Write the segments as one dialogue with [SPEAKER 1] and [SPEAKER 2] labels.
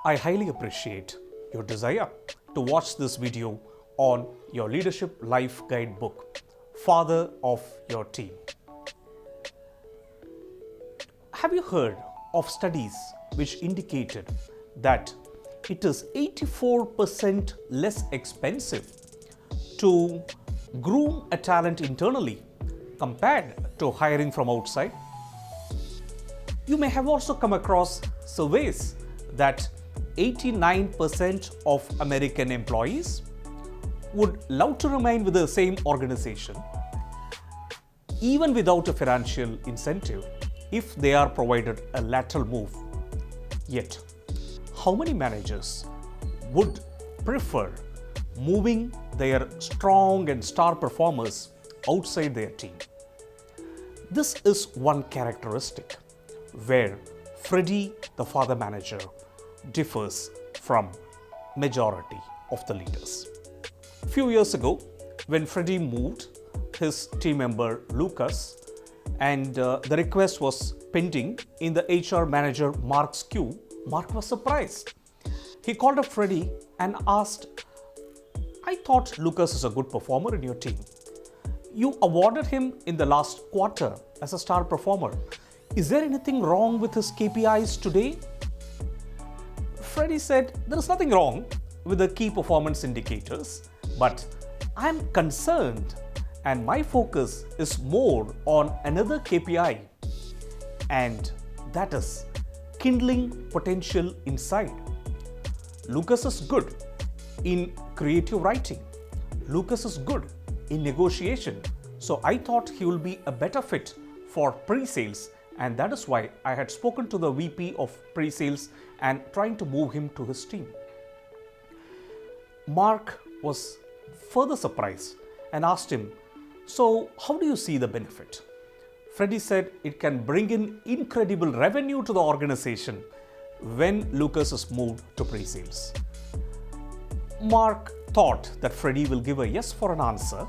[SPEAKER 1] I highly appreciate your desire to watch this video on your Leadership Life Guide book, Father of Your Team. Have you heard of studies which indicated that it is 84% less expensive to groom a talent internally compared to hiring from outside? You may have also come across surveys that 89% of American employees would love to remain with the same organization even without a financial incentive if they are provided a lateral move. Yet, how many managers would prefer moving their strong and star performers outside their team? This is one characteristic where Freddie, the father manager, differs from majority of the leaders. A few years ago, when Freddie moved his team member Lucas, and the request was pending in the HR manager Mark's queue, Mark was surprised. He called up Freddie and asked, "I thought Lucas is a good performer in your team. You awarded him in the last quarter as a star performer. Is there anything wrong with his KPIs today?" Freddie said, "There is nothing wrong with the key performance indicators, but I'm concerned and my focus is more on another KPI, and that is kindling potential inside. Lucas is good in creative writing. Lucas is good in negotiation. So I thought he will be a better fit for pre-sales, and that is why I had spoken to the VP of pre-sales and trying to move him to his team." Mark was further surprised and asked him, "So how do you see the benefit?" Freddie said it can bring in incredible revenue to the organization when Lucas is moved to pre-sales. Mark thought that Freddie will give a yes for an answer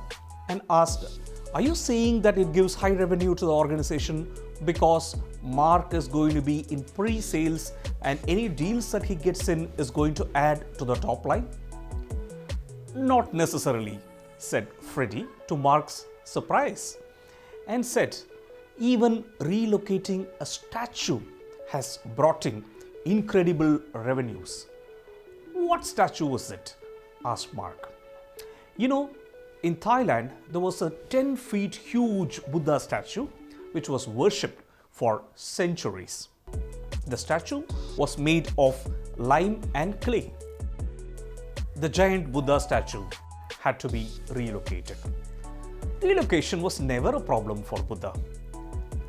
[SPEAKER 1] and asked, "Are you saying that it gives high revenue to the organization because Mark is going to be in pre-sales and any deals that he gets in is going to add to the top line?" "Not necessarily," said Freddie to Mark's surprise, and said, "Even relocating a statue has brought in incredible revenues." "What statue was it?" asked Mark. "You know, in Thailand, there was a 10 feet huge Buddha statue which was worshipped for centuries. The statue was made of lime and clay. The giant Buddha statue had to be relocated. Relocation was never a problem for Buddha.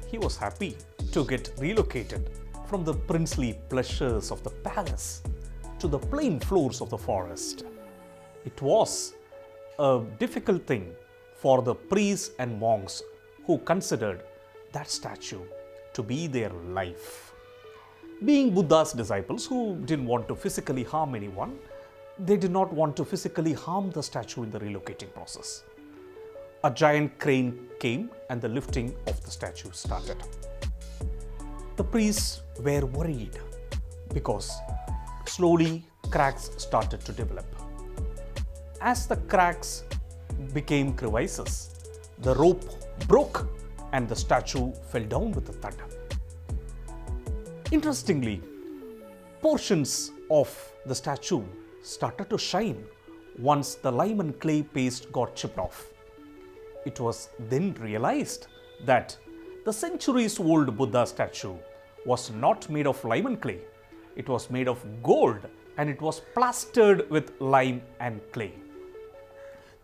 [SPEAKER 1] He was happy to get relocated from the princely pleasures of the palace to the plain floors of the forest. It was a difficult thing for the priests and monks who considered that statue to be their life. Being Buddha's disciples who didn't want to physically harm anyone, they did not want to physically harm the statue in the relocating process. A giant crane came and the lifting of the statue started. The priests were worried because slowly cracks started to develop. As the cracks became crevices, the rope broke and the statue fell down with a thud. Interestingly, portions of the statue started to shine once the lime and clay paste got chipped off. It was then realized that the centuries-old Buddha statue was not made of lime and clay. It was made of gold and it was plastered with lime and clay.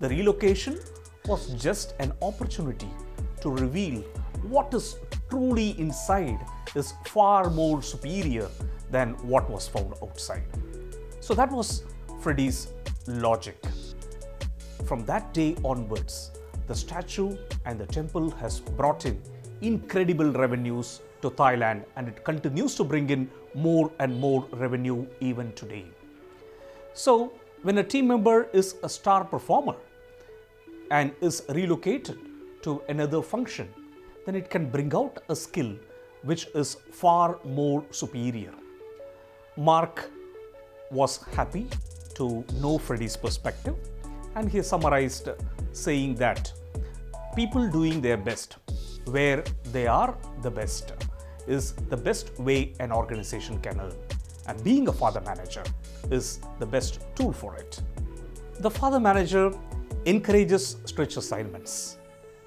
[SPEAKER 1] The relocation was just an opportunity to reveal what is truly inside is far more superior than what was found outside. So that was Freddie's logic. From that day onwards, the statue and the temple has brought in incredible revenues to Thailand, and it continues to bring in more and more revenue even today. So when a team member is a star performer and is relocated to another function, then it can bring out a skill which is far more superior. Mark was happy to know Freddie's perspective, and he summarized saying that people doing their best where they are the best is the best way an organization can earn, and being a father manager is the best tool for it. The father manager encourages stretch assignments,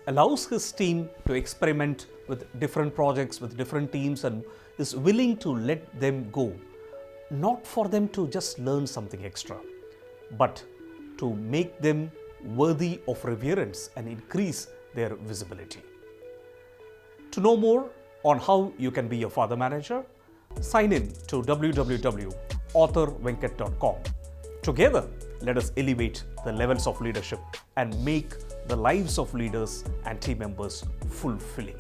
[SPEAKER 1] allows his team to experiment with different projects, with different teams, and is willing to let them go, not for them to just learn something extra, but to make them worthy of reverence and increase their visibility. To know more on how you can be a father manager, sign in to www.authorvenkat.com. Together, let us elevate the levels of leadership and make the lives of leaders and team members fulfilling.